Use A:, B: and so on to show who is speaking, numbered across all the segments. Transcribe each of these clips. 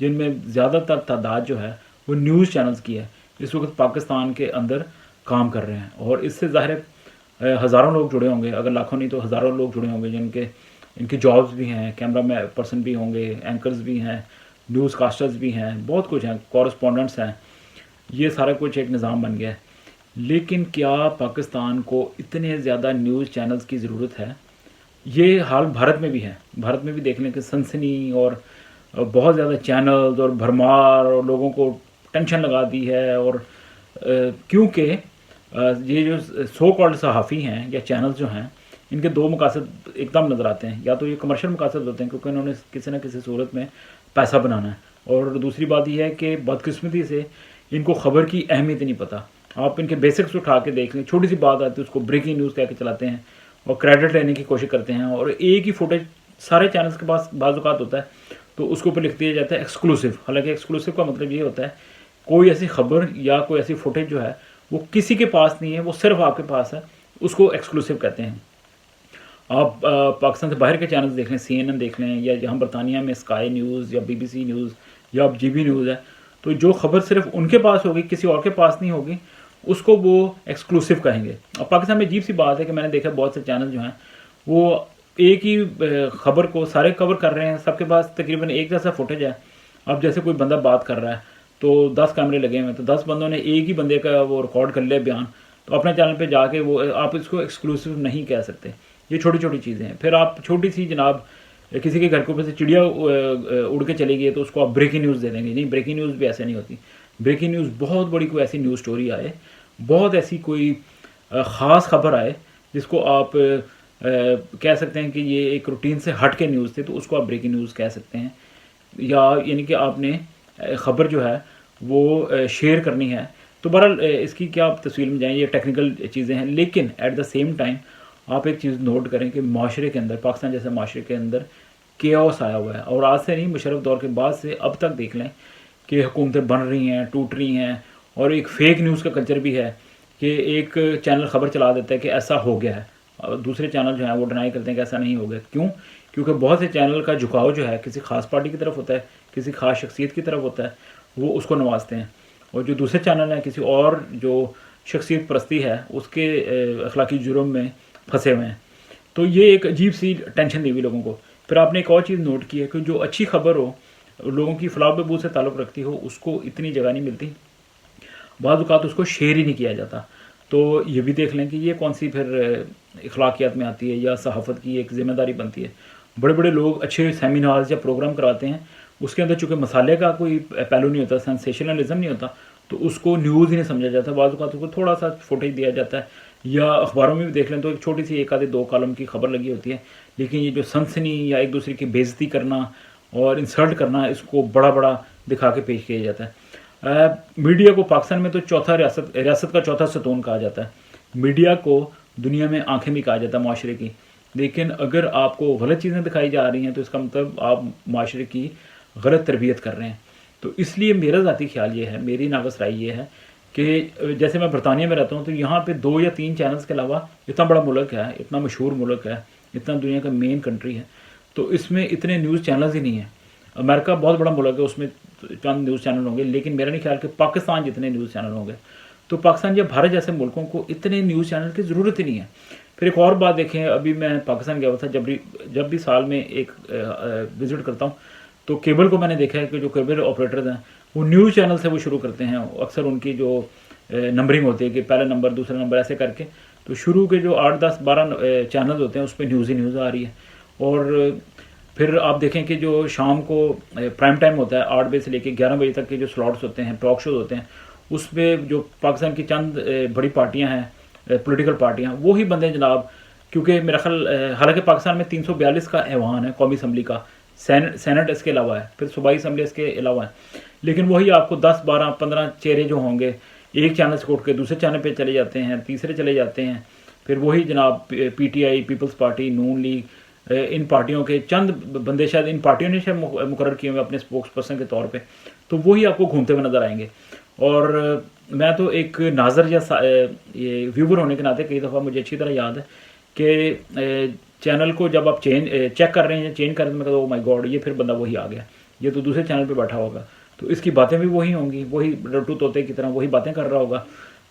A: جن میں زیادہ تر تعداد جو ہے وہ نیوز چینلز کی ہے، اس وقت پاکستان کے اندر کام کر رہے ہیں. اور اس سے ظاہر ہے ہزاروں لوگ جڑے ہوں گے، اگر لاکھوں نہیں تو ہزاروں لوگ جڑے ہوں گے، ان کے جابز بھی ہیں، کیمرہ میں پرسن بھی ہوں گے، اینکرز بھی ہیں، نیوز کاسٹرز بھی ہیں، بہت کچھ ہیں، کورسپونڈنٹس ہیں. یہ سارا کچھ ایک نظام بن گیا ہے. لیکن کیا پاکستان کو اتنے زیادہ نیوز چینلز کی ضرورت ہے؟ یہ حال بھارت میں بھی ہے. بھارت میں بھی دیکھ لیں کہ سنسنی اور بہت زیادہ چینلز اور بھرمار اور لوگوں کو ٹینشن لگا دی ہے. اور کیونکہ یہ جو سو کالڈ صحافی ہیں یا چینلز جو ہیں، ان کے دو مقاصد ایک دم نظر آتے ہیں. یا تو یہ کمرشل مقاصد ہوتے ہیں کیونکہ انہوں نے کسی نہ کسی صورت میں پیسہ بنانا ہے، اور دوسری بات یہ ہے کہ بدقسمتی سے ان کو خبر کی اہمیت نہیں پتہ. آپ ان کے بیسکس اٹھا کے دیکھ لیں، چھوٹی سی بات آتی ہے اس کو بریکنگ نیوز کہہ کے چلاتے ہیں اور کریڈٹ لینے کی کوشش کرتے ہیں. اور ایک ہی فوٹیج سارے چینلز کے پاس بعض اوقات ہوتا ہے تو اس کے اوپر لکھ دیا جاتا ہے ایکسکلوسیو. حالانکہ ایکسکلوسیو کا مطلب یہ ہوتا ہے کوئی ایسی خبر یا کوئی ایسی فوٹیج جو ہے وہ کسی کے پاس نہیں ہے، وہ صرف آپ کے پاس ہے، اس کو ایکسکلوسیو کہتے ہیں. آپ پاکستان سے باہر کے چینلز دیکھ لیں، CNN دیکھ لیں، یا یہاں برطانیہ میں اسکائی نیوز یا BBC نیوز یا اب GB نیوز ہے، تو جو خبر صرف ان کے پاس ہوگی، کسی اور کے پاس نہیں ہوگی، اس کو وہ ایکسکلوسیو کہیں گے. اب پاکستان میں عجیب سی بات ہے کہ میں نے دیکھا بہت سے چینل جو ہیں وہ ایک ہی خبر کو سارے کور کر رہے ہیں، سب کے پاس تقریباً ایک جیسا فوٹیج ہے. اب جیسے کوئی بندہ بات کر رہا ہے تو 10 کیمرے لگے ہوئے ہیں، تو 10 بندوں نے ایک ہی بندے کا وہ ریکارڈ کر لیا بیان، تو اپنے چینل پہ جا کے وہ آپ اس کو ایکسکلوسیو نہیں کہہ سکتے. یہ چھوٹی چھوٹی چیزیں ہیں. پھر آپ چھوٹی سی جناب کسی کے گھر کے اوپر سے چڑیا اڑ کے چلی گئی تو اس کو آپ بریکنگ نیوز دے دیں گے. نہیں، بریکنگ نیوز بھی ایسے نہیں ہوتی. بریکنگ نیوز بہت بڑی کوئی ایسی نیوز سٹوری آئے، بہت ایسی کوئی خاص خبر آئے جس کو آپ کہہ سکتے ہیں کہ یہ ایک روٹین سے ہٹ کے نیوز تھے، تو اس کو آپ بریکنگ نیوز کہہ سکتے ہیں. یا یعنی کہ آپ نے خبر جو ہے وہ شیئر کرنی ہے. تو بہرحال اس کی کیا آپ تفصیل میں جائیں، یہ ٹیکنیکل چیزیں ہیں. لیکن ایٹ دا سیم ٹائم آپ ایک چیز نوٹ کریں کہ معاشرے کے اندر، پاکستان جیسے معاشرے کے اندر کیوس آیا ہوا ہے. اور آج سے نہیں، مشرف دور کے بعد سے اب تک دیکھ لیں کہ حکومتیں بن رہی ہیں، ٹوٹ رہی ہیں. اور ایک فیک نیوز کا کلچر بھی ہے کہ ایک چینل خبر چلا دیتا ہے کہ ایسا ہو گیا ہے، اور دوسرے چینل جو ہیں وہ ڈینائی کرتے ہیں کہ ایسا نہیں ہو گیا. کیوں؟ کیونکہ بہت سے چینل کا جھکاؤ جو ہے کسی خاص پارٹی کی طرف ہوتا ہے، کسی خاص شخصیت کی طرف ہوتا ہے، وہ اس کو نوازتے ہیں. اور جو دوسرے چینل ہیں کسی اور جو شخصیت پرستی ہے اس کے اخلاقی جرم میں پھنسے ہوئے ہیں. تو یہ ایک عجیب سی ٹینشن دی ہوئی لوگوں کو. پھر آپ نے ایک اور چیز نوٹ کی ہے کہ جو اچھی خبر ہو، لوگوں کی فلاح و بہبود سے تعلق رکھتی ہو، اس کو اتنی جگہ نہیں ملتی. بعض اوقات اس کو شیئر ہی نہیں کیا جاتا. تو یہ بھی دیکھ لیں کہ یہ کون سی پھر اخلاقیات میں آتی ہے یا صحافت کی ایک ذمہ داری بنتی ہے. بڑے بڑے لوگ اچھے سیمینارز یا پروگرام کراتے ہیں، اس کے اندر چونکہ مسالے کا کوئی پہلو نہیں ہوتا، سینسیشنلزم نہیں ہوتا، تو اس کو نیوز ہی نہیں سمجھا جاتا. بعض اوقات اس کو تھوڑا سا فوٹیج دیا جاتا ہے. یا اخباروں میں بھی دیکھ لیں تو ایک چھوٹی سی ایک آدھے 2 کالم کی خبر لگی ہوتی ہے، لیکن یہ جو سنسنی یا ایک دوسرے کی بے عزتی کرنا اور انسلٹ کرنا، اس کو بڑا بڑا دکھا کے پیش کیا جاتا ہے. میڈیا کو پاکستان میں تو ریاست کا چوتھا ستون کہا جاتا ہے. میڈیا کو دنیا میں آنکھیں بھی کہا جاتا ہے معاشرے کی. لیکن اگر آپ کو غلط چیزیں دکھائی جا رہی ہیں تو اس کا مطلب آپ معاشرے کی غلط تربیت کر رہے ہیں. تو اس لیے میرا ذاتی خیال یہ ہے، میری ناقص رائے یہ ہے کہ جیسے میں برطانیہ میں رہتا ہوں تو یہاں پہ 2 یا 3 چینلز کے علاوہ اتنا بڑا ملک ہے، اتنا مشہور ملک ہے، اتنا دنیا کا مین کنٹری ہے، تو اس میں اتنے نیوز چینلز ہی نہیں ہیں. امریکہ بہت بڑا ملک ہے، اس میں چند نیوز چینل ہوں گے، لیکن میرا نہیں خیال کہ پاکستان جتنے نیوز چینل ہوں گے. تو پاکستان یا بھارت جیسے ملکوں کو اتنے نیوز چینل کی ضرورت ہی نہیں ہے. پھر ایک اور بات دیکھیں، ابھی میں پاکستان گیا ہوا تھا، جب بھی سال میں ایک وزٹ کرتا ہوں تو کیبل کو میں نے دیکھا ہے کہ جو کیبل آپریٹرز ہیں وہ نیوز چینل سے وہ شروع کرتے ہیں. اکثر ان کی جو نمبرنگ ہوتی ہے کہ پہلا نمبر، دوسرا نمبر، ایسے کر کے، تو شروع کے جو 8 10 12 چینلز ہوتے ہیں اس پہ نیوز ہی نیوز آ رہی ہے. اور پھر آپ دیکھیں کہ جو شام کو پرائم ٹائم ہوتا ہے 8 بجے سے لے کے 11 بجے تک کے جو سلاٹس ہوتے ہیں، ٹاک شوز ہوتے ہیں، اس میں جو پاکستان کی چند بڑی پارٹیاں ہیں، پولیٹیکل پارٹیاں، وہی بندے جناب، کیونکہ میرا خیال حالانکہ پاکستان میں 342 کا ایوان ہے قومی اسمبلی کا، سینٹ اس کے علاوہ ہے، پھر صوبائی اسمبلی اس کے علاوہ ہے، لیکن وہی آپ کو 10 12 15 چہرے جو ہوں گے ایک چینل سے اٹھ کے دوسرے چینل پہ چلے جاتے ہیں، تیسرے چلے جاتے ہیں. پھر وہی جناب PTI، پیپلز پارٹی، نون لیگ، ان پارٹیوں کے چند بندے شاید ان پارٹیوں نے شاید مقرر کیے ہوئے اپنے اسپوکس پرسن کے طور پہ، تو وہی آپ کو گھومتے ہوئے نظر آئیں گے. اور میں تو ایک ناظر یا یہ ویور ہونے کے ناطے کئی دفعہ مجھے اچھی طرح یاد ہے کہ چینل کو جب آپ چیک کر رہے ہیں یا چینج کر رہے ہیں، میں کہتا ہوں او مائی گاڈ، یہ پھر بندہ وہی آ گیا. یہ تو دوسرے چینل پہ بیٹھا ہوگا تو اس کی باتیں بھی وہی ہوں گی, وہی رٹو طوطے کی طرح وہی باتیں کر رہا ہوگا.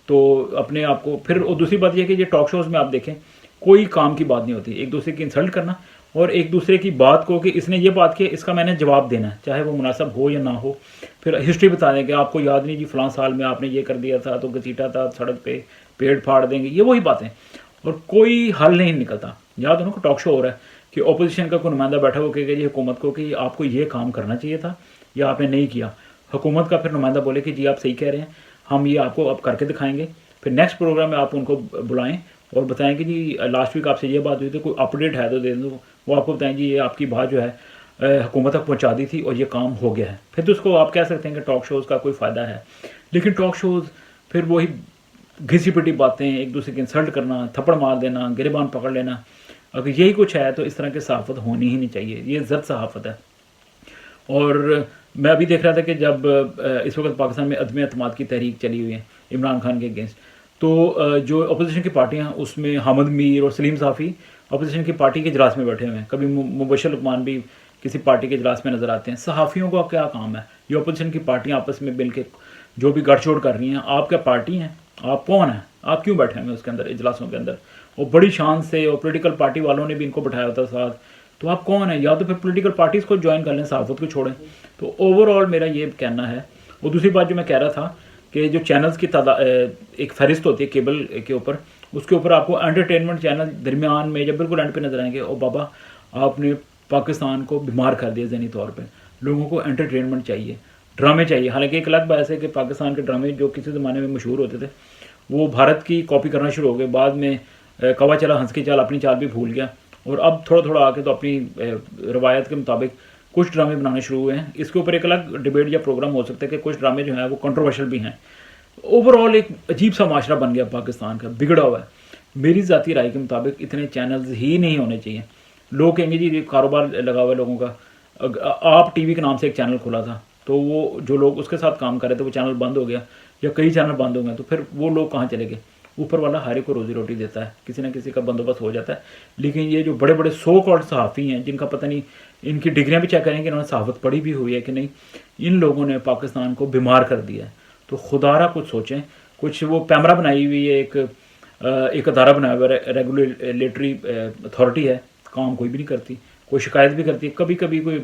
A: تو اپنے آپ کو پھر, اور دوسری بات یہ کہ یہ ٹاک شوز میں آپ دیکھیں کوئی کام کی بات نہیں ہوتی, ایک دوسرے کی انسلٹ کرنا اور ایک دوسرے کی بات کو کہ اس نے یہ بات کی اس کا میں نے جواب دینا ہے, چاہے وہ مناسب ہو یا نہ ہو. پھر ہسٹری بتا دیں کہ آپ کو یاد نہیں جی فلاں سال میں آپ نے یہ کر دیا تھا تو گھسیٹا تھا سڑک پہ, پیڑ پھاڑ دیں گے, یہ وہی باتیں, اور کوئی حل نہیں نکلتا. یاد ہو نا ٹاک شو ہو رہا ہے کہ اپوزیشن کا کوئی نمائندہ بیٹھا ہو کہ جی حکومت کو کہ آپ کو یہ کام کرنا چاہیے تھا یا آپ نے نہیں کیا, حکومت کا پھر نمائندہ بولے کہ جی آپ صحیح کہہ رہے ہیں, ہم یہ آپ کو اب کر کے دکھائیں گے. پھر نیکسٹ پروگرام میں آپ ان کو بلائیں اور بتائیں کہ جی لاسٹ ویک آپ سے یہ بات ہوئی تھی, کوئی اپڈیٹ ہے تو دے دوں, وہ آپ کو بتائیں جی یہ آپ کی بات جو ہے حکومت تک پہنچا دی تھی اور یہ کام ہو گیا ہے. پھر تو اس کو آپ کہہ سکتے ہیں کہ ٹاک شوز کا کوئی فائدہ ہے. لیکن ٹاک شوز پھر وہی گھسی پٹی باتیں, ایک دوسرے کی انسلٹ کرنا, تھپڑ مار دینا, گریبان پکڑ لینا, اگر یہی کچھ ہے تو اس طرح کی صحافت ہونی ہی نہیں چاہیے. یہ زرد صحافت ہے. اور میں ابھی دیکھ رہا تھا کہ جب اس وقت پاکستان میں عدم اعتماد کی تحریک چلی ہوئی ہے عمران خان کے اگینسٹ, تو جو اپوزیشن کی پارٹیاں ہیں اس میں حامد میر اور سلیم صافی اپوزیشن کی پارٹی کے اجلاس میں بیٹھے ہوئے ہیں. کبھی مبشر لقمان بھی کسی پارٹی کے اجلاس میں نظر آتے ہیں. صحافیوں کا کیا کام ہے؟ یہ اپوزیشن کی پارٹیاں آپس میں مل کے جو بھی گڑ چھوڑ کر رہی ہیں, آپ کیا پارٹی ہیں؟ آپ کون ہیں؟ آپ کیوں بیٹھے ہوئے اس کے اندر اجلاسوں کے اندر؟ اور بڑی شان سے, اور پولیٹیکل پارٹی والوں نے بھی ان کو بٹھایا ہوتا ساتھ, تو آپ کون ہیں؟ یا تو پھر پولیٹیکل پارٹیز کو جوائن کر لیں, صحافت کو چھوڑیں. تو اوور آل میرا یہ کہنا ہے. اور دوسری بات جو میں کہہ رہا تھا کہ جو چینلز کی تعداد ایک فہرست ہوتی ہے کیبل کے اوپر, اس کے اوپر آپ کو انٹرٹینمنٹ چینل درمیان میں جب بالکل اینڈ پہ نظر آئیں گے, او بابا آپ نے پاکستان کو بیمار کر دیا ذہنی طور پہ. لوگوں کو انٹرٹینمنٹ چاہیے, ڈرامے چاہیے. حالانکہ ایک الگ بحث ہے کہ پاکستان کے ڈرامے جو کسی زمانے میں مشہور ہوتے تھے وہ بھارت کی کاپی کرنا شروع ہو گئے. بعد میں کوا چلا ہنس کی چال اپنی چال بھی بھول گیا, اور اب تھوڑا تھوڑا آ کے تو اپنی روایت کے مطابق کچھ ڈرامے بنانے شروع ہوئے ہیں. اس کے اوپر ایک الگ ڈبیٹ یا پروگرام ہو سکتا ہے کہ کچھ ڈرامے جو ہیں وہ کنٹروورشل بھی ہیں. اوور آل ایک عجیب سا معاشرہ بن گیا پاکستان کا, بگڑا ہوا ہے. میری ذاتی رائے کے مطابق اتنے چینلز ہی نہیں ہونے چاہیے. لوگ کہیں گے جی کاروبار لگا ہوا ہے لوگوں کا. آپ ٹی وی کے نام سے ایک چینل کھولا تھا تو وہ جو لوگ اس کے ساتھ کام کر رہے تھے وہ چینل بند ہو گیا, یا کئی چینل بند ہو گئے, تو پھر وہ لوگ کہاں چلے گئے؟ اوپر والا ہر ایک کو روزی روٹی دیتا ہے, کسی نہ کسی کا بندوبست ہو جاتا ہے. لیکن یہ جو بڑے بڑے سو کالڈ صحافی ہیں جن کا پتہ نہیں, ان کی ڈگریاں بھی چیک کریں کہ انہوں نے صحافت پڑھی بھی ہوئی ہے کہ نہیں, ان لوگوں نے پاکستان کو بیمار کر دیا ہے. تو خدا را کچھ سوچیں. کچھ وہ پیمرا بنائی ہوئی ہے, ایک ادارہ بنایا ہوا ہے, ریگولیٹری اتھارٹی ہے, کام کوئی بھی نہیں کرتی, کوئی شکایت بھی کرتی ہے. کبھی کبھی کوئی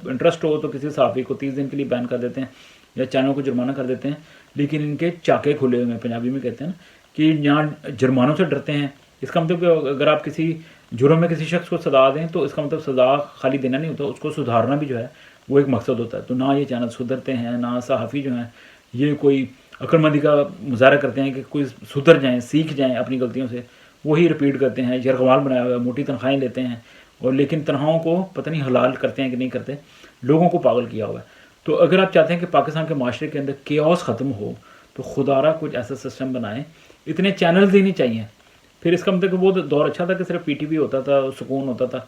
A: انٹرسٹ ہو تو کسی صحافی کو 30 دن کے لیے بین کر دیتے ہیں یا چینلوں کو جرمانہ کر دیتے ہیں. لیکن ان کے چاکے کھلے ہوئے ہیں, پنجابی میں کہتے ہیں نا کہ یہاں جرمانوں سے ڈرتے ہیں. اس کا مطلب کہ اگر آپ کسی جرم میں کسی شخص کو سزا دیں تو اس کا مطلب سزا خالی دینا نہیں ہوتا, اس کو سدھارنا بھی جو ہے وہ ایک مقصد ہوتا ہے. تو نہ یہ چینل سدھرتے ہیں, نہ صحافی جو ہیں یہ کوئی عقل مندی کا مظاہرہ کرتے ہیں کہ کوئی سدھر جائیں, سیکھ جائیں اپنی غلطیوں سے. وہی رپیٹ کرتے ہیں, یرغمال بنایا ہوا ہے, موٹی تنخواہیں لیتے ہیں, اور لیکن تنخواہوں کو پتہ نہیں حلال کرتے ہیں کہ نہیں کرتے, لوگوں کو پاگل کیا ہوا ہے. تو اگر آپ چاہتے ہیں کہ پاکستان کے معاشرے کے اندر کیوس ختم ہو تو خدا را کچھ ایسا سسٹم بنائیں. اتنے چینلز ہی نہیں چاہیے. پھر اس کا مطلب کہ وہ دور اچھا تھا کہ صرف پی ٹی وی ہوتا تھا, سکون ہوتا تھا.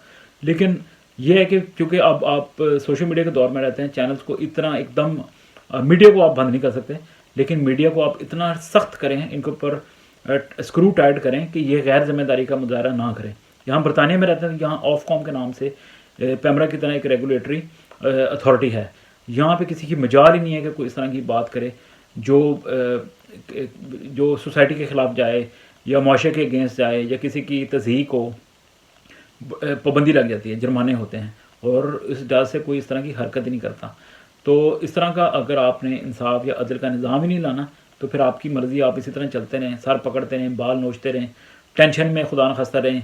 A: لیکن یہ ہے کہ چونکہ اب آپ سوشل میڈیا کے دور میں رہتے ہیں, چینلز کو اتنا ایک دم, میڈیا کو آپ بند نہیں کر سکتے, لیکن میڈیا کو آپ اتنا سخت کریں, ان کے اوپر اسکرو ٹائٹ کریں کہ یہ غیر ذمہ داری کا مظاہرہ نہ کریں. یہاں برطانیہ میں رہتے ہیں, یہاں آف کام کے نام سے پیمرا کی طرح ایک ریگولیٹری اتھارٹی ہے. یہاں پہ کسی کی مجال ہی نہیں ہے کہ کوئی اس طرح کی بات کرے جو سوسائٹی کے خلاف جائے یا معاشرے کے اگینسٹ جائے, یا کسی کی تضحیق کو پابندی لگ جاتی ہے, جرمانے ہوتے ہیں, اور اس ڈر سے کوئی اس طرح کی حرکت ہی نہیں کرتا. تو اس طرح کا اگر آپ نے انصاف یا عدل کا نظام ہی نہیں لانا تو پھر آپ کی مرضی, آپ اسی طرح چلتے رہیں, سر پکڑتے رہیں, بال نوچتے رہیں, ٹینشن میں خدا نخواستہ رہیں.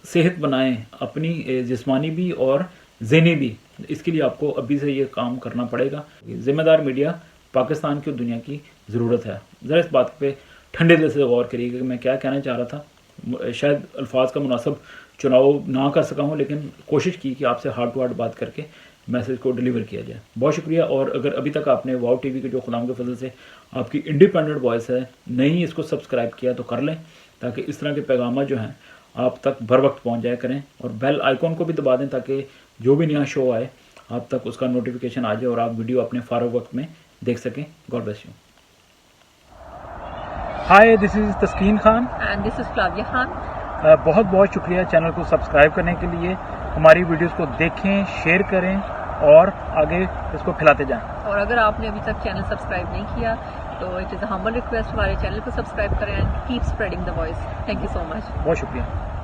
A: صحت بنائیں اپنی, جسمانی بھی اور ذہنی بھی. اس کے لیے آپ کو ابھی سے یہ کام کرنا پڑے گا. ذمہ دار میڈیا پاکستان کی اور دنیا کی ضرورت ہے. ذرا اس بات پہ ٹھنڈے دل سے غور کریے کہ میں کیا کہنا چاہ رہا تھا. شاید الفاظ کا مناسب چناؤ نہ کر سکا ہوں, لیکن کوشش کی کہ آپ سے ہارٹ ٹو ہارٹ بات کر کے میسج کو ڈیلیور کیا جائے. بہت شکریہ. اور اگر ابھی تک آپ نے واو ٹی وی کے جو خداوند کے فضل سے آپ کی انڈیپینڈنٹ وائس ہے نہیں اس کو سبسکرائب کیا تو کر لیں, تاکہ اس طرح کے پیغامات جو ہیں آپ تک بر وقت پہنچ جایا کریں. اور بیل آئیکن کو بھی دبا دیں تاکہ جو بھی نیا شو آئے آپ تک اس کا نوٹیفیکیشن آ جائے اور آپ ویڈیو اپنے فارغ وقت میں دیکھ سکیں. God bless you. ہائی, دس از تسکین خان
B: اینڈ دس از فلاویہ خان.
A: بہت بہت شکریہ چینل کو سبسکرائب کرنے کے لیے. ہماری ویڈیوز کو دیکھیں, شیئر کریں اور آگے اس کو پھیلاتے جائیں.
B: اور اگر آپ نے ابھی تک چینل سبسکرائب نہیں کیا تو it is a humble request ہمارے چینل کو سبسکرائب کریں and keep spreading the voice. Thank you so much.
A: بہت شکریہ.